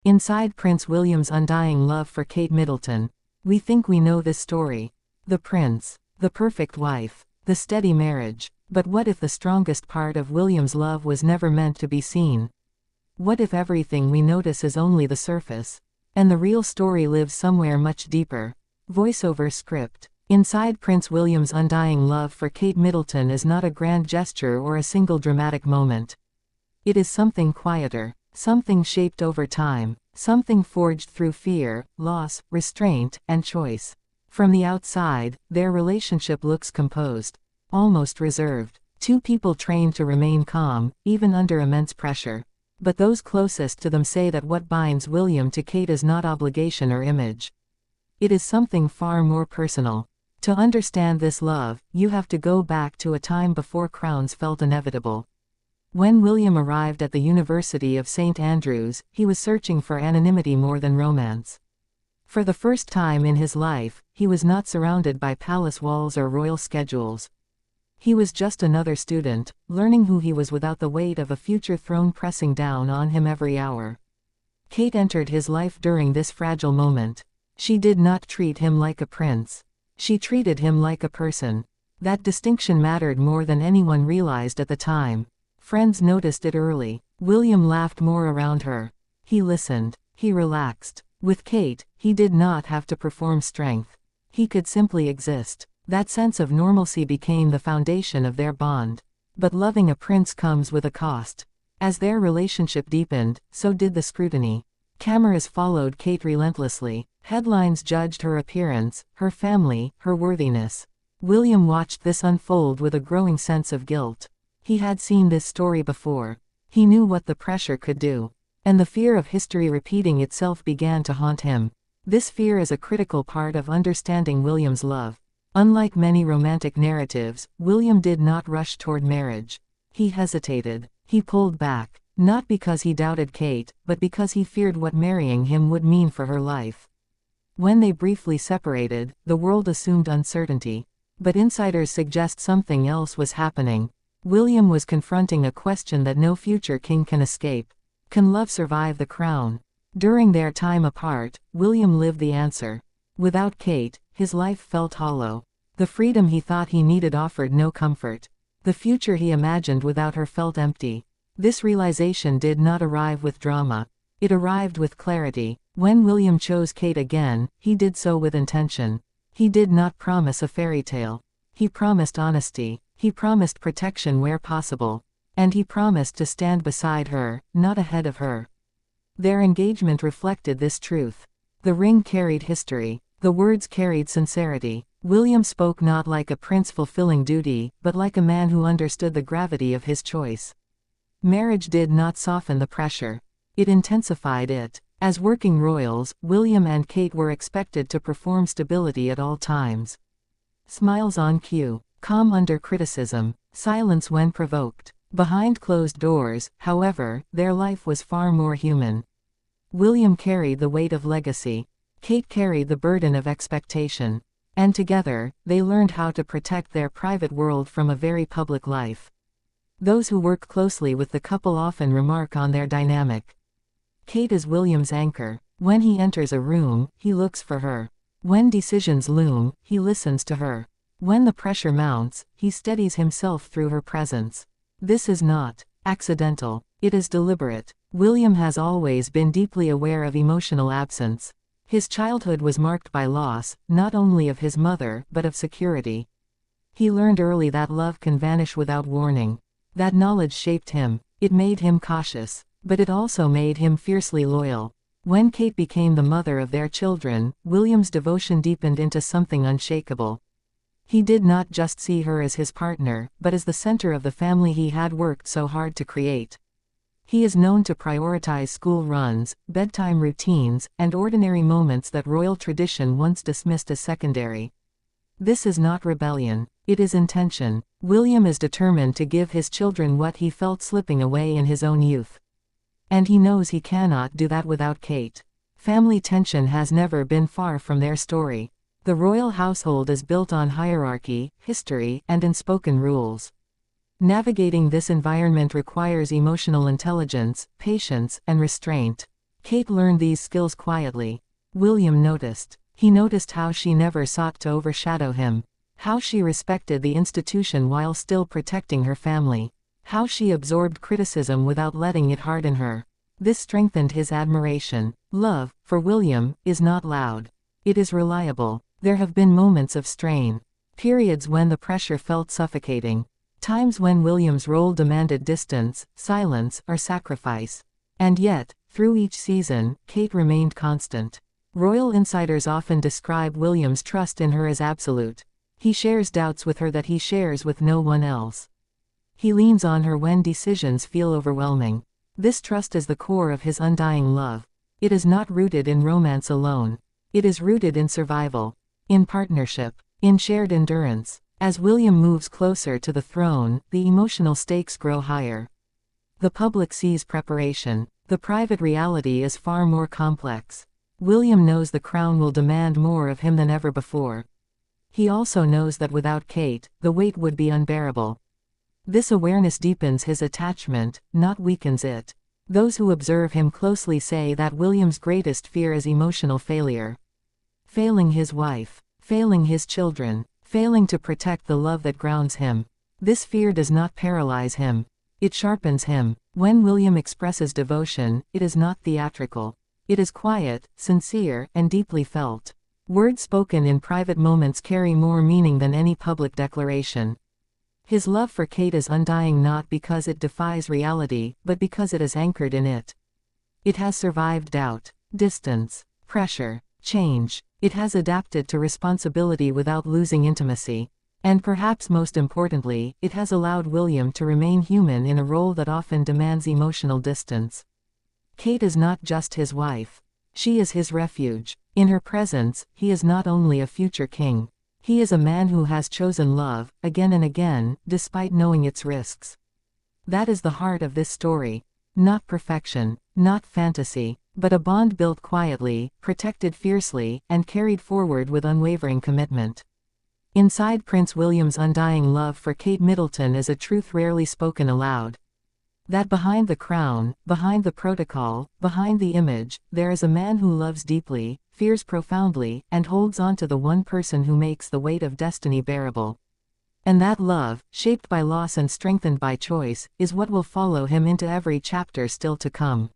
Inside Prince William's undying love for Kate Middleton, we think we know this story. The prince, the perfect wife, the steady marriage. But what if the strongest part of William's love was never meant to be seen? What if everything we notice is only the surface, and the real story lives somewhere much deeper? Voiceover script. Inside Prince William's undying love for Kate Middleton is not a grand gesture or a single dramatic moment. It is something quieter, something shaped over time, something forged through fear, loss, restraint, and choice. From the outside, their relationship looks composed, almost reserved. Two people trained to remain calm, even under immense pressure. But those closest to them say that what binds William to Kate is not obligation or image. It is something far more personal. To understand this love, you have to go back to a time before crowns felt inevitable. When William arrived at the University of St. Andrews, he was searching for anonymity more than romance. For the first time in his life, he was not surrounded by palace walls or royal schedules. He was just another student, learning who he was without the weight of a future throne pressing down on him every hour. Kate entered his life during this fragile moment. She did not treat him like a prince. She treated him like a person. That distinction mattered more than anyone realized at the time. Friends noticed it early. William laughed more around her. He listened. He relaxed. With Kate, he did not have to perform strength. He could simply exist. That sense of normalcy became the foundation of their bond. But loving a prince comes with a cost. As their relationship deepened, so did the scrutiny. Cameras followed Kate relentlessly. Headlines judged her appearance, her family, her worthiness. William watched this unfold with a growing sense of guilt. He had seen this story before. He knew what the pressure could do. And the fear of history repeating itself began to haunt him. This fear is a critical part of understanding William's love. Unlike many romantic narratives, William did not rush toward marriage. He hesitated. He pulled back. Not because he doubted Kate, but because he feared what marrying him would mean for her life. When they briefly separated, the world assumed uncertainty. But insiders suggest something else was happening. William was confronting a question that no future king can escape. Can love survive the crown? During their time apart, William lived the answer. Without Kate, his life felt hollow. The freedom he thought he needed offered no comfort. The future he imagined without her felt empty. This realization did not arrive with drama. It arrived with clarity. When William chose Kate again, he did so with intention. He did not promise a fairy tale. He promised honesty. He promised protection where possible. And he promised to stand beside her, not ahead of her. Their engagement reflected this truth. The ring carried history. The words carried sincerity. William spoke not like a prince fulfilling duty, but like a man who understood the gravity of his choice. Marriage did not soften the pressure. It intensified it. As working royals, William and Kate were expected to perform stability at all times. Smiles on cue. Calm under criticism. Silence when provoked. Behind closed doors, however, their life was far more human. William carried the weight of legacy. Kate carried the burden of expectation. And together, they learned how to protect their private world from a very public life. Those who work closely with the couple often remark on their dynamic. Kate is William's anchor. When he enters a room, he looks for her. When decisions loom, he listens to her. When the pressure mounts, he steadies himself through her presence. This is not accidental. It is deliberate. William has always been deeply aware of emotional absence. His childhood was marked by loss, not only of his mother, but of security. He learned early that love can vanish without warning. That knowledge shaped him. It made him cautious. But it also made him fiercely loyal. When Kate became the mother of their children, William's devotion deepened into something unshakable. He did not just see her as his partner, but as the center of the family he had worked so hard to create. He is known to prioritize school runs, bedtime routines, and ordinary moments that royal tradition once dismissed as secondary. This is not rebellion. It is intention. William is determined to give his children what he felt slipping away in his own youth. And he knows he cannot do that without Kate. Family tension has never been far from their story. The royal household is built on hierarchy, history, and unspoken rules. Navigating this environment requires emotional intelligence, patience, and restraint. Kate learned these skills quietly. William noticed. He noticed how she never sought to overshadow him. How she respected the institution while still protecting her family. How she absorbed criticism without letting it harden her. This strengthened his admiration. Love, for William, is not loud. It is reliable. There have been moments of strain. Periods when the pressure felt suffocating. Times when William's role demanded distance, silence, or sacrifice. And yet, through each season, Kate remained constant. Royal insiders often describe William's trust in her as absolute. He shares doubts with her that he shares with no one else. He leans on her when decisions feel overwhelming. This trust is the core of his undying love. It is not rooted in romance alone. It is rooted in survival, in partnership, in shared endurance. As William moves closer to the throne, the emotional stakes grow higher. The public sees preparation. The private reality is far more complex. William knows the crown will demand more of him than ever before. He also knows that without Kate, the weight would be unbearable. This awareness deepens his attachment, not weakens it. Those who observe him closely say that William's greatest fear is emotional failure. Failing his wife, failing his children, failing to protect the love that grounds him. This fear does not paralyze him. It sharpens him. When William expresses devotion, it is not theatrical. It is quiet, sincere, and deeply felt. Words spoken in private moments carry more meaning than any public declaration. His love for Kate is undying not because it defies reality, but because it is anchored in it. It has survived doubt, distance, pressure, change. It has adapted to responsibility without losing intimacy. And perhaps most importantly, it has allowed William to remain human in a role that often demands emotional distance. Kate is not just his wife. She is his refuge. In her presence, he is not only a future king. He is a man who has chosen love, again and again, despite knowing its risks. That is the heart of this story. Not perfection, not fantasy, but a bond built quietly, protected fiercely, and carried forward with unwavering commitment. Inside Prince William's undying love for Kate Middleton is a truth rarely spoken aloud. That behind the crown, behind the protocol, behind the image, there is a man who loves deeply, fears profoundly, and holds on to the one person who makes the weight of destiny bearable. And that love, shaped by loss and strengthened by choice, is what will follow him into every chapter still to come.